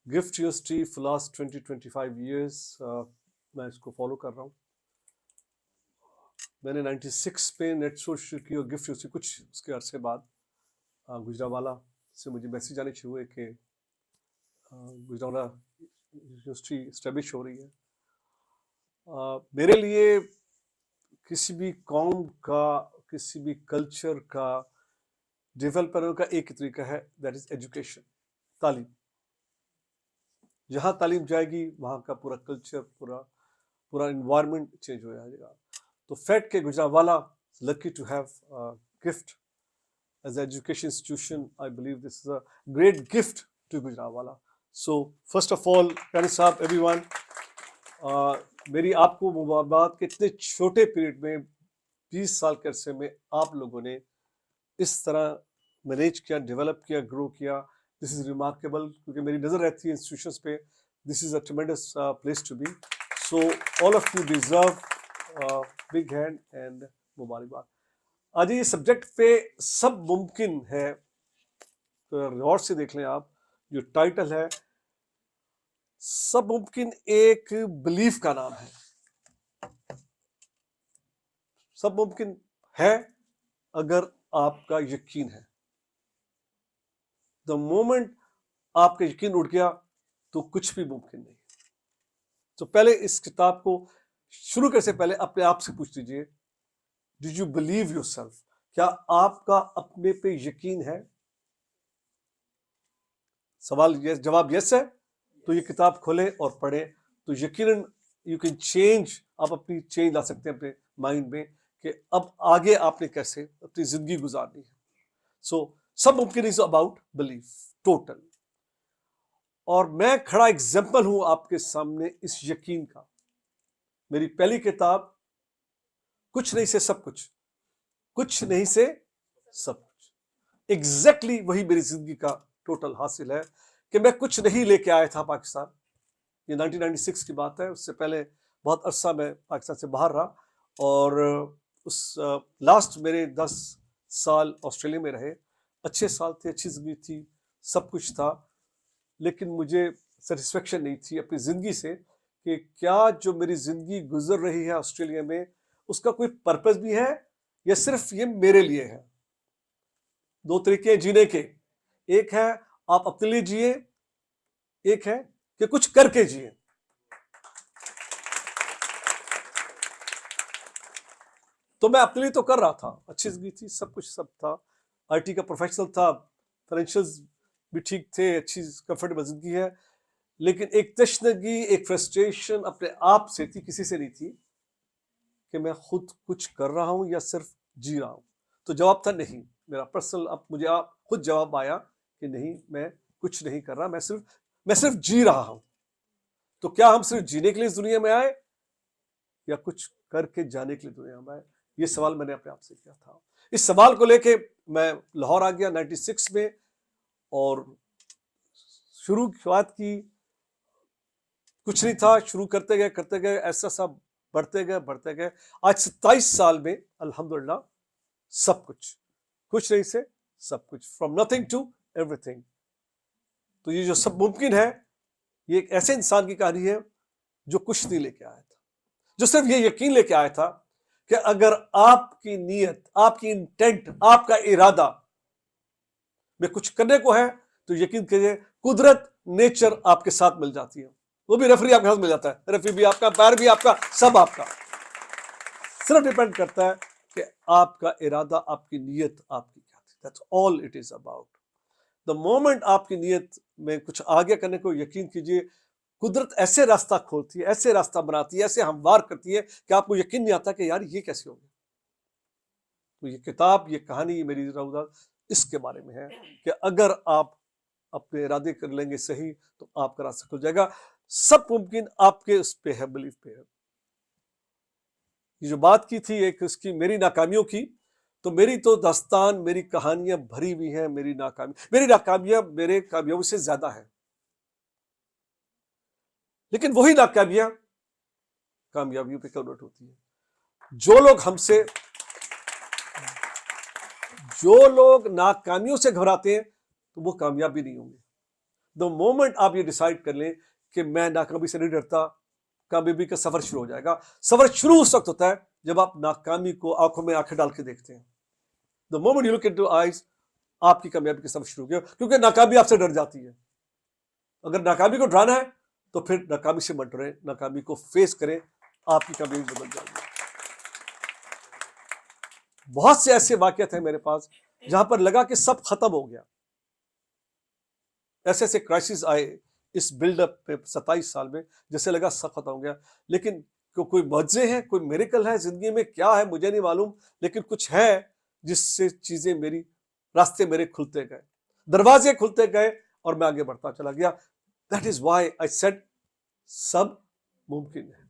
Gift university for last 20-25 years मैं इसको follow कर रहा हूँ। मैंने 96 में नेट सोर्स शुरू की और गिफ्ट यूनिवर्सिटी कुछ उसके अरसे बाद गुजरावाला से मुझे मैसेज आने शुरू हुए कि गुजरावाला यूनिवर्सिटी इस्टेब्लिश हो रही है। मेरे लिए किसी भी कौम का, किसी भी कल्चर का डेवलप करने का एक ही तरीका है, दैट इज एजुकेशन, तालीम। जहाँ तालीम जाएगी वहाँ का पूरा कल्चर, पूरा इन्वायरमेंट चेंज हो जाएगा। तो फेड के गुजरावाला lucky to have gift as an education institution. I believe this is a great gift to Gujranwala. So first of all, Kani Sahab, everyone, मेरी आपको मुबारकबाद कि इतने छोटे पीरियड में 20 साल के अरसे में आप लोगों ने इस तरह मैनेज किया, डेवलप किया, ग्रो किया। दिस इज रिमार्केबल, क्योंकि मेरी नज़र रहती है इंस्टीट्यूशंस पे। This is a tremendous place to be. So all of you deserve big hand and मुबारकबाद। आज ये सब्जेक्ट पे सब मुमकिन है, तो गौर से देख लें आप। जो टाइटल है, सब मुमकिन एक बिलीफ का नाम है। सब मुमकिन है अगर आपका यकीन है। द मोमेंट आपका यकीन उठ गया तो कुछ भी मुमकिन नहीं। तो पहले इस किताब को शुरू करने से पहले अपने आप से पूछ लीजिए, डिड यू बिलीव योरसेल्फ? क्या आपका अपने पे यकीन है? सवाल यस, जवाब यस है तो ये किताब खोलें और पढ़ें, तो यकीनन यू कैन चेंज। आप अपनी चेंज ला सकते हैं अपने माइंड में कि अब आगे आपने कैसे अपनी जिंदगी गुजारनी है। सो सब मुमकिन इज अबाउट बिलीफ टोटल। और मैं खड़ा एग्जाम्पल हूं आपके सामने इस यकीन का। मेरी पहली किताब कुछ नहीं से सब कुछ, कुछ नहीं से सब कुछ, एग्जैक्टली वही मेरी जिंदगी का टोटल हासिल है कि मैं कुछ नहीं लेके आया था पाकिस्तान। ये 1996 की बात है। उससे पहले बहुत अरसा मैं पाकिस्तान से बाहर रहा, और उस लास्ट मेरे 10 साल ऑस्ट्रेलिया में रहे। अच्छे साल थे, अच्छी जिंदगी थी, सब कुछ था, लेकिन मुझे सेटिस्फेक्शन नहीं थी अपनी ज़िंदगी से कि क्या जो मेरी ज़िंदगी गुजर रही है ऑस्ट्रेलिया में, उसका कोई पर्पस भी है या सिर्फ ये मेरे लिए है। दो तरीके हैं जीने के, एक है आप अपने लिए जिए, एक है कि कुछ करके जिए। तो मैं अपने लिए तो कर रहा था, अच्छी जिंदगी थी, सब कुछ सब था, आईटी का प्रोफेशनल था, फाइनेंशियल्स भी ठीक थे, अच्छी कंफर्टेबल जिंदगी है। लेकिन एक तशनगी, एक फ्रस्ट्रेशन अपने आप से थी, किसी से नहीं थी, कि मैं खुद कुछ कर रहा हूं या सिर्फ जी रहा हूं। तो जवाब था नहीं। मेरा पर्सनल, अब मुझे आप खुद जवाब आया कि नहीं, मैं कुछ नहीं कर रहा, मैं सिर्फ जी रहा हूं। तो क्या हम सिर्फ जीने के लिए इस दुनिया में आए या कुछ करके जाने के लिए दुनिया में आए? ये सवाल मैंने अपने आप से किया था। इस सवाल को लेके मैं लाहौर आ गया 96 में, और शुरुआत की कुछ नहीं था, शुरू करते गए, ऐसा सब बढ़ते गए। आज 27 साल में अल्हम्दुलिल्लाह सब कुछ, कुछ नहीं से सब कुछ, फ्रॉम नथिंग टू एवरीथिंग। तो ये जो सब मुमकिन है, ये एक ऐसे इंसान की कहानी है जो कुछ नहीं लेके आया था, जो सिर्फ ये यकीन लेके आया था कि अगर आपकी नीयत, आपकी इंटेंट, आपका इरादा में कुछ करने को है, तो यकीन कीजिए कुदरत, नेचर आपके साथ मिल जाती है। वो भी रेफरी आपके साथ मिल जाता है, रेफरी भी आपका, पैर भी आपका, सब आपका। सिर्फ डिपेंड करता है कि आपका इरादा, आपकी नीयत आपकी क्या थी। That's all it is about. The moment आपकी नीयत में कुछ आगे करने को, यकीन कीजिए कुदरत ऐसे रास्ता खोलती है, ऐसे रास्ता बनाती है, ऐसे हमवार करती है कि आपको यकीन नहीं आता कि यार ये कैसे हो गया। तो ये किताब, ये कहानी, मेरी रऊदा इसके बारे में है कि अगर आप अपने इरादे कर लेंगे सही, तो आपका रास्ता खुल जाएगा। सब मुमकिन आपके उस पे है, बिलीफ पे है। ये जो बात की थी एक उसकी, मेरी नाकामियों की, तो मेरी तो दास्तान, मेरी कहानियां भरी हुई हैं। मेरी नाकामियां मेरे कामयाबियों से ज्यादा है, लेकिन वही नाकामियां कामयाबियों पे कन्वर्ट होती है। जो लोग नाकामियों से घबराते हैं, तो वो कामयाब भी नहीं होंगे। द मोमेंट आप ये डिसाइड कर लें कि मैं नाकामी से नहीं डरता, कामयाबी का सफर शुरू हो जाएगा। सफर शुरू उस वक्त होता है जब आप नाकामी को आंखों में आंखें डाल के देखते हैं। The moment you look into eyes, आपकी कामयाबी का सफर शुरू हो गया, क्योंकि नाकामी आपसे डर जाती है। अगर नाकामी को डराना है तो फिर नाकामी से मत डरें, नाकामी को फेस करें, आपकी कामयाबी बदल जाएगी। बहुत से ऐसे वाकयात हैं मेरे पास जहां पर लगा कि सब खत्म हो गया। ऐसे ऐसे क्राइसिस आए इस बिल्डअप पे 27 साल में, जैसे लगा सब खत्म हो गया। लेकिन कोई मौजज़े हैं, कोई मिरेकल है जिंदगी में, क्या है मुझे नहीं मालूम, लेकिन कुछ है जिससे चीजें मेरी, रास्ते मेरे खुलते गए, दरवाजे खुलते गए और मैं आगे बढ़ता चला गया। That is why I said सब मुमकिन है।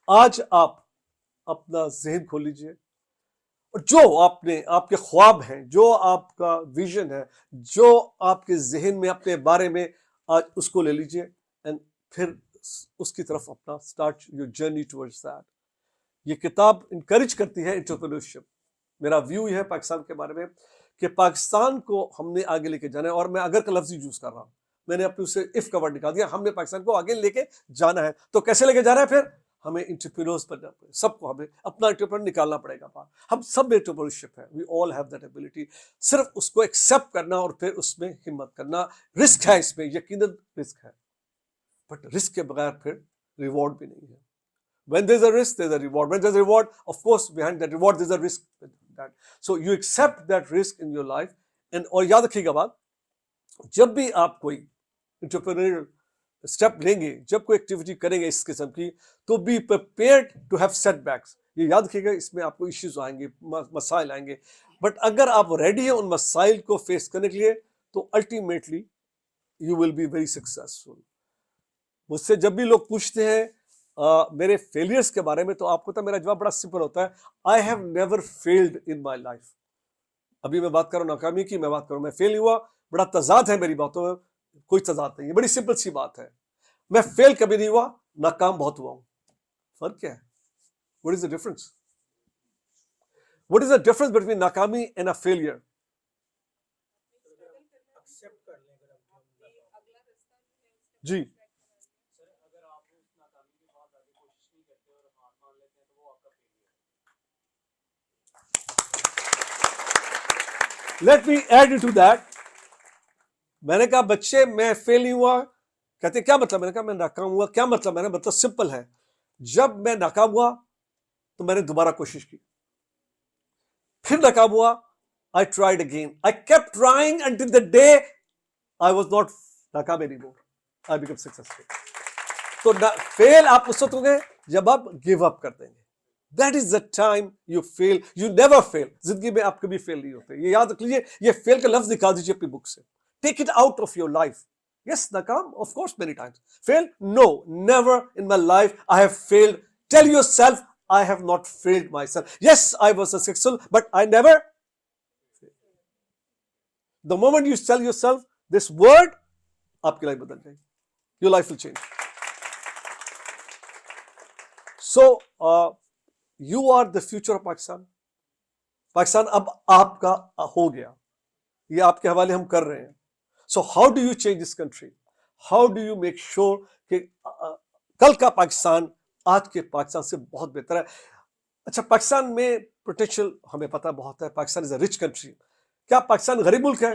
आज आप अपना जहन खोल लीजिए और जो आपके ख्वाब हैं, जो आपका विजन है, जो आपके जहन में अपने बारे में, आज उसको ले लीजिए एंड फिर उसकी तरफ अपना start your journey towards that. ये किताब इंकरेज करती है एंटरप्रेन्योरशिप। मेरा व्यू यह है पाकिस्तान के बारे में कि पाकिस्तान को हमने आगे लेके जाना है, और मैं अगर का लफ्ज यूज कर रहा हूं, मैंने अपने उसे इफ का वर्ड निकाल दिया। हमने पाकिस्तान को आगे लेके जाना है, तो कैसे लेके जाना है? फिर हमें एंटरप्रेन्योर्स बनना पड़ेगा, सबको हमें अपना एंटरप्रेन्योर निकालना पड़ेगा बाहर। हम सब में एंटरप्रेन्योरशिप है, we all have that ability. सिर्फ उसको एक्सेप्ट करना और फिर उसमें हिम्मत करना। रिस्क है इसमें, यकीनन रिस्क है, बट रिस्क के बगैर फिर रिवॉर्ड भी नहीं है। When there's a risk, there's a reward. When there's a reward, of course, behind that reward, there's a risk. So you accept that risk in your life. And और याद रखिएगा बात, जब भी आप कोई एंटरप्रेन्योरियल स्टेप लेंगे, जब कोई एक्टिविटी करेंगे इस किस्म की, तो be prepared to have setbacks. ये याद रखिएगा, इसमें आपको इश्यूज आएंगे, मसाइल आएंगे, बट अगर आप रेडी हैं उन मसाइल को फेस करने के लिए, तो ultimately you will be very successful. मुझसे जब भी लोग पूछते हैं मेरे फेलियर्स के बारे में, तो आपको तो मेरा जवाब बड़ा सिंपल होता है, I have never failed in my life. अभी मैं बात कर रहा हूँ नाकामी की, मैं बात करूँ मैं फेल हुआ, बड़ा तजाद है मेरी बातों में, कोई तजाद नहीं है, बड़ी सिंपल सी बात है। मैं फेल कभी नहीं हुआ, नाकाम बहुत हुआ हूं। फर्क क्या है? What is the difference? What is the difference between नाकामी एंड अ फेलियर? जी, let me add to that. मैंने कहा बच्चे मैं फेल नहीं हुआ, कहते क्या मतलब? मैंने कहा मैं नाकाम हुआ। क्या मतलब? मैंने मतलब सिंपल है, जब मैं नाकाम हुआ तो मैंने दोबारा कोशिश की, फिर नाकाम हुआ, I tried again, I kept trying until the day I was not नाकाम एनीमोर, आई बिकम सक्सेसफुल। तो फेल आप उस वक्त होंगे जब आप गिव अप कर देंगे। That is the time you fail, you never fail. जिंदगी में आप कभी फेल नहीं होते, ये याद रख लीजिए। ये फेल का लफ्ज निकाल दीजिए अपनी बुक से, take it out of your life. Yes, nakam, of course, many times. Fail? No, never in my life I have failed. Tell yourself, I have not failed myself. Yes, I was successful, but I never failed. The moment you tell yourself this word, आपकी life बदल जाएगी. Your life will change. So, you are the future of Pakistan. Pakistan अब आपका हो गया, ये आपके हवाले हम कर रहे हैं. So how do you change this country? How do you make sure कि कल का पाकिस्तान आज के पाकिस्तान से बहुत बेहतर है? अच्छा, पाकिस्तान में पोटेंशियल हमें पता बहुत है। Pakistan is a rich country. क्या पाकिस्तान गरीब मुल्क है?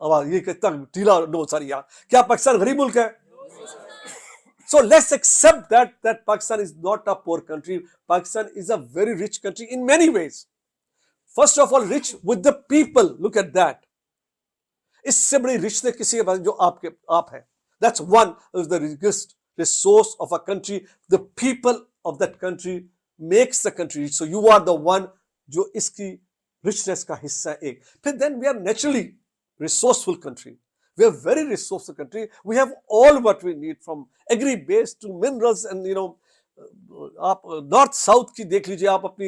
अब ये कितना ढीला नो सॉरी यार, क्या पाकिस्तान गरीब मुल्क है? So let's accept that Pakistan is not a poor country. Pakistan is a very rich country in many ways. First of all, rich with the people. Look at that. इससे बड़ी richness किसी के पास जो आप है. That's one of the biggest resource of a country. The people of that country makes the country rich. So you are the one जो इसकी richness का हिस्सा है एक. फिर then we are naturally resourceful country. We are very resourceful country. We have all what we need from agri base to minerals and you know. आप north south की देख लीजिए, आप अपनी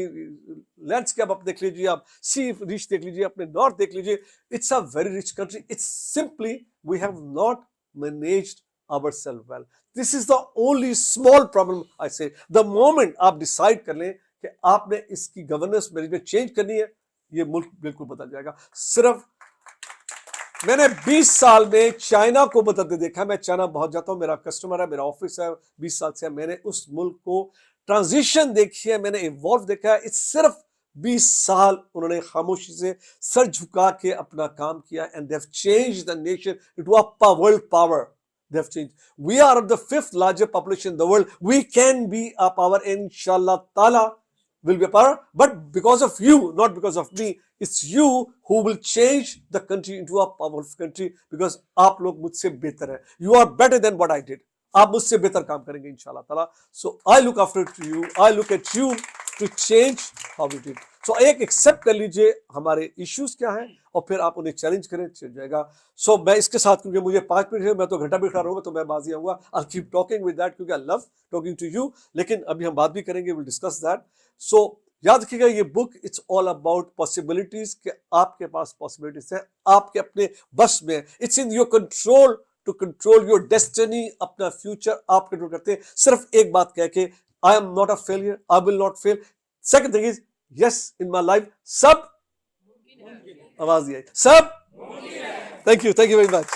लैंडस्केप आप देख लीजिए, आप सी रिच देख लीजिए, अपने नॉर्थ देख लीजिए. It's a very rich country. It's simply we have not managed ourselves well. This is the only small problem I say. The moment आप डिसाइड कर लें कि आपने इसकी गवर्नेंस मैनेजमेंट चेंज करनी है, ये मुल्क बिल्कुल बदल जाएगा। सिर्फ मैंने 20 साल में चाइना को बदलते देखा। मैं चाइना बहुत जाता हूं, मेरा कस्टमर है, मेरा ऑफिस है, 20 साल से मैंने उस मुल्क को ट्रांजिशन देखी है, मैंने इवॉल्व देखा है। इस सिर्फ 20 साल उन्होंने खामोशी से सर झुका के अपना काम किया, and they have changed the nation into a world power. They have changed. We are the 5th largest population in the world. We can be a power, inshallah ta'ala will be a power, but because of you, not because of me. It's you who will change the country into a powerful country, because आप लोग मुझसे बेहतर हैं. You are better than what I did. आप मुझसे बेहतर काम करेंगे इंशाल्लाह ताला. So I look after to you. I look at you to change how we did. So एक एक्सेप्ट कर लीजिए हमारे इश्यूज क्या हैं, और फिर आप उन्हें चैलेंज करें, चल जाएगा. सो मैं इसके साथ, क्योंकि मुझे 5 मिनट है, मैं तो घंटा भी खड़ा रहूंगा, तो मैं बाजी आऊंगा. I keep talking with that, क्योंकि I love talking to you. लेकिन अभी हम बात भी करेंगे, विल डिस्कस दैट. सो याद रखिएगा, ये book it's all about possibilities, के आपके पास पॉसिबिलिटीज है, आपके अपने बस में. It's in your control to control your destiny. अपना फ्यूचर आप कंट्रोल करते हैं सिर्फ एक बात कह के, I am not a failure, I will not fail. Second thing is, yes in my life, सब आवाज दिया, सब. Thank you very much.